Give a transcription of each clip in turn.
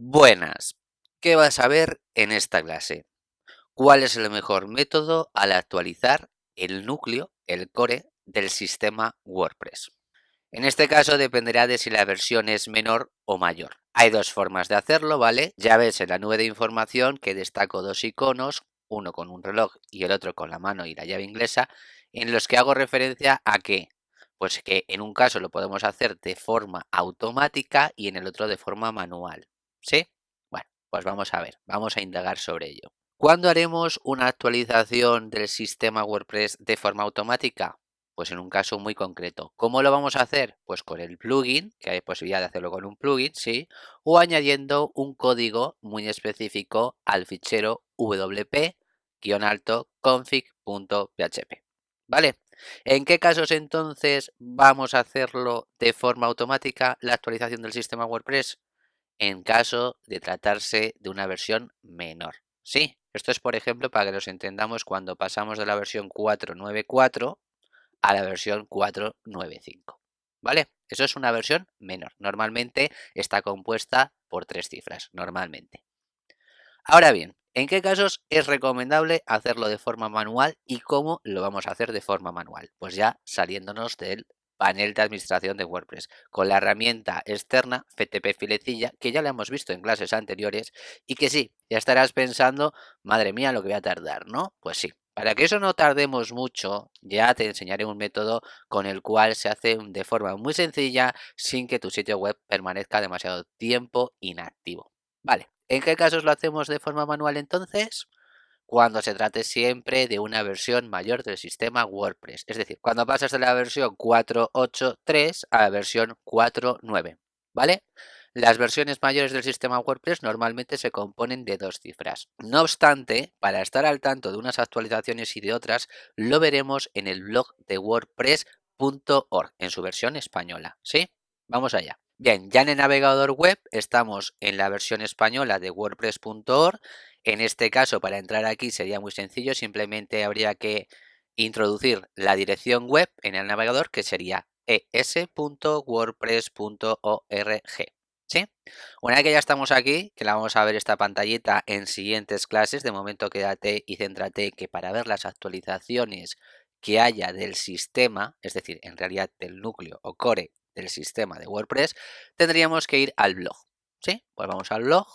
Buenas, ¿qué vas a ver en esta clase? ¿Cuál es el mejor método al actualizar el núcleo, el core, del sistema WordPress? En este caso dependerá de si la versión es menor o mayor. Hay dos formas de hacerlo, ¿vale? Ya ves en la nube de información que destaco dos iconos, uno con un reloj y el otro con la mano y la llave inglesa, en los que hago referencia a que, pues que en un caso lo podemos hacer de forma automática y en el otro de forma manual. ¿Sí? Bueno, pues vamos a ver, vamos a indagar sobre ello. ¿Cuándo haremos una actualización del sistema WordPress de forma automática? Pues en un caso muy concreto. ¿Cómo lo vamos a hacer? Pues con el plugin, que hay posibilidad de hacerlo con un plugin, sí, o añadiendo un código muy específico al fichero wp-config.php. ¿Vale? ¿En qué casos entonces vamos a hacerlo de forma automática la actualización del sistema WordPress? En caso de tratarse de una versión menor. Sí, esto es por ejemplo para que los entendamos cuando pasamos de la versión 4.9.4 a la versión 4.9.5. ¿Vale? Eso es una versión menor. Normalmente está compuesta por 3 cifras, normalmente. Ahora bien, ¿en qué casos es recomendable hacerlo de forma manual y cómo lo vamos a hacer de forma manual? Pues ya saliéndonos del panel de administración de WordPress, con la herramienta externa FTP Filecilla, que ya la hemos visto en clases anteriores y que sí, ya estarás pensando, madre mía, lo que voy a tardar, ¿no? Pues sí, para que eso no tardemos mucho, ya te enseñaré un método con el cual se hace de forma muy sencilla sin que tu sitio web permanezca demasiado tiempo inactivo. Vale, ¿en qué casos lo hacemos de forma manual entonces? Cuando se trate siempre de una versión mayor del sistema WordPress. Es decir, cuando pasas de la versión 4.8.3 a la versión 4.9. ¿Vale? Las versiones mayores del sistema WordPress normalmente se componen de dos cifras. No obstante, para estar al tanto de unas actualizaciones y de otras, lo veremos en el blog de WordPress.org, en su versión española. ¿Sí? Vamos allá. Bien, ya en el navegador web estamos en la versión española de WordPress.org. En este caso, para entrar aquí sería muy sencillo, simplemente habría que introducir la dirección web en el navegador, que sería es.wordpress.org. ¿Sí? Una vez que ya estamos aquí, que la vamos a ver esta pantallita en siguientes clases, de momento quédate y céntrate que para ver las actualizaciones que haya del sistema, es decir, en realidad del núcleo o core del sistema de WordPress, tendríamos que ir al blog. ¿Sí? Pues vamos al blog.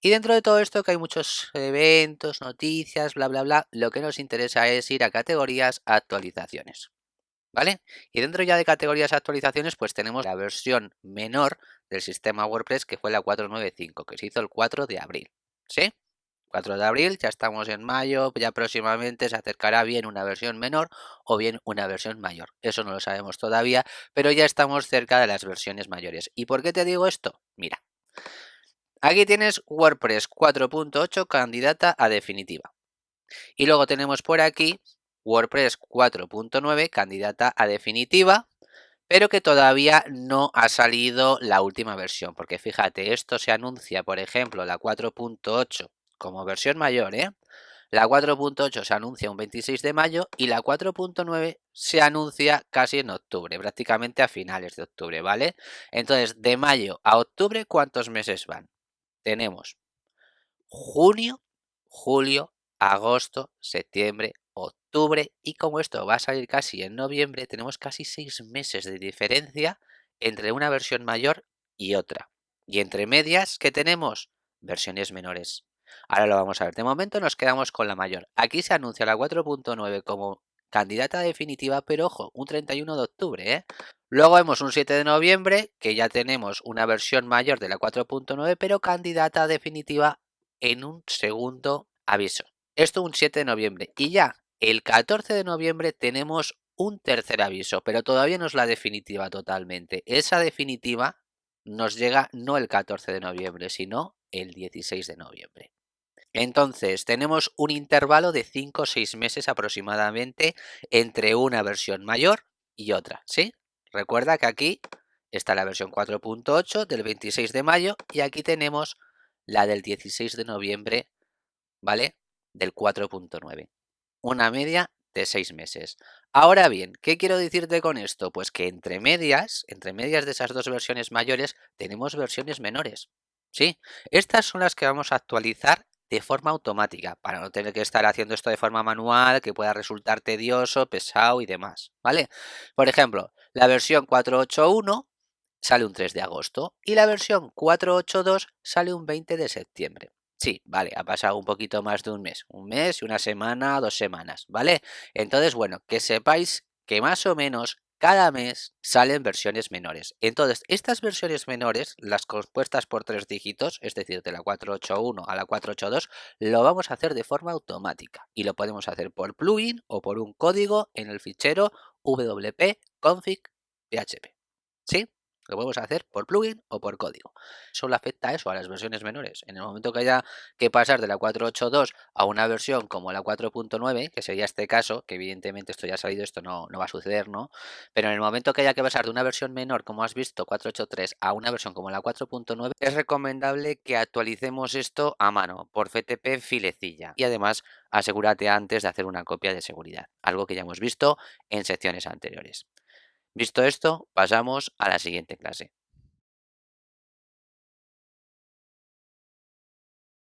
Y dentro de todo esto, que hay muchos eventos, noticias, bla, bla, bla, lo que nos interesa es ir a categorías, actualizaciones. ¿Vale? Y dentro ya de categorías, actualizaciones, pues tenemos la versión menor del sistema WordPress, que fue la 4.9.5, que se hizo el 4 de abril. ¿Sí? 4 de abril, ya estamos en mayo, ya próximamente se acercará bien una versión menor o bien una versión mayor. Eso no lo sabemos todavía, pero ya estamos cerca de las versiones mayores. ¿Y por qué te digo esto? Mira, aquí tienes WordPress 4.8 candidata a definitiva. Y luego tenemos por aquí WordPress 4.9 candidata a definitiva, pero que todavía no ha salido la última versión. Porque fíjate, esto se anuncia, por ejemplo, la 4.8 como versión mayor, ¿eh? La 4.8 se anuncia un 26 de mayo y la 4.9 se anuncia casi en octubre, prácticamente a finales de octubre, ¿vale? Entonces, de mayo a octubre, ¿cuántos meses van? Tenemos junio, julio, agosto, septiembre, octubre y como esto va a salir casi en noviembre, tenemos casi 6 meses de diferencia entre una versión mayor y otra. Y entre medias, ¿qué tenemos? Versiones menores. Ahora lo vamos a ver. De momento nos quedamos con la mayor. Aquí se anuncia la 4.9 como candidata definitiva, pero ojo, un 31 de octubre, ¿eh? Luego vemos un 7 de noviembre, que ya tenemos una versión mayor de la 4.9, pero candidata definitiva en un segundo aviso. Esto un 7 de noviembre. Y ya el 14 de noviembre tenemos un tercer aviso, pero todavía no es la definitiva totalmente. Esa definitiva nos llega no el 14 de noviembre, sino el 16 de noviembre. Entonces, tenemos un intervalo de 5 o 6 meses aproximadamente entre una versión mayor y otra, ¿sí? Recuerda que aquí está la versión 4.8 del 26 de mayo y aquí tenemos la del 16 de noviembre, ¿vale? Del 4.9. Una media de 6 meses. Ahora bien, ¿qué quiero decirte con esto? Pues que entre medias de esas dos versiones mayores, tenemos versiones menores. ¿sí? Estas son las que vamos a actualizar de forma automática, para no tener que estar haciendo esto de forma manual, que pueda resultar tedioso, pesado y demás, ¿vale? Por ejemplo, la versión 4.8.1 sale un 3 de agosto y la versión 4.8.2 sale un 20 de septiembre. Sí, vale, ha pasado un poquito más de un mes y una semana, 2 semanas, ¿vale? Entonces, bueno, que sepáis que más o menos cada mes salen versiones menores. Entonces, estas versiones menores, las compuestas por 3 dígitos, es decir, de la 4.8.1 a la 4.8.2, lo vamos a hacer de forma automática y lo podemos hacer por plugin o por un código en el fichero wp config.php. ¿Sí? Lo podemos hacer por plugin o por código. Solo afecta a eso, a las versiones menores. En el momento que haya que pasar de la 4.8.2 a una versión como la 4.9, que sería este caso, que evidentemente esto ya ha salido, esto no va a suceder, ¿no? Pero en el momento que haya que pasar de una versión menor, como has visto, 4.8.3, a una versión como la 4.9, es recomendable que actualicemos esto a mano, por FTP filecilla. Y además, asegúrate antes de hacer una copia de seguridad, algo que ya hemos visto en secciones anteriores. Visto esto, pasamos a la siguiente clase.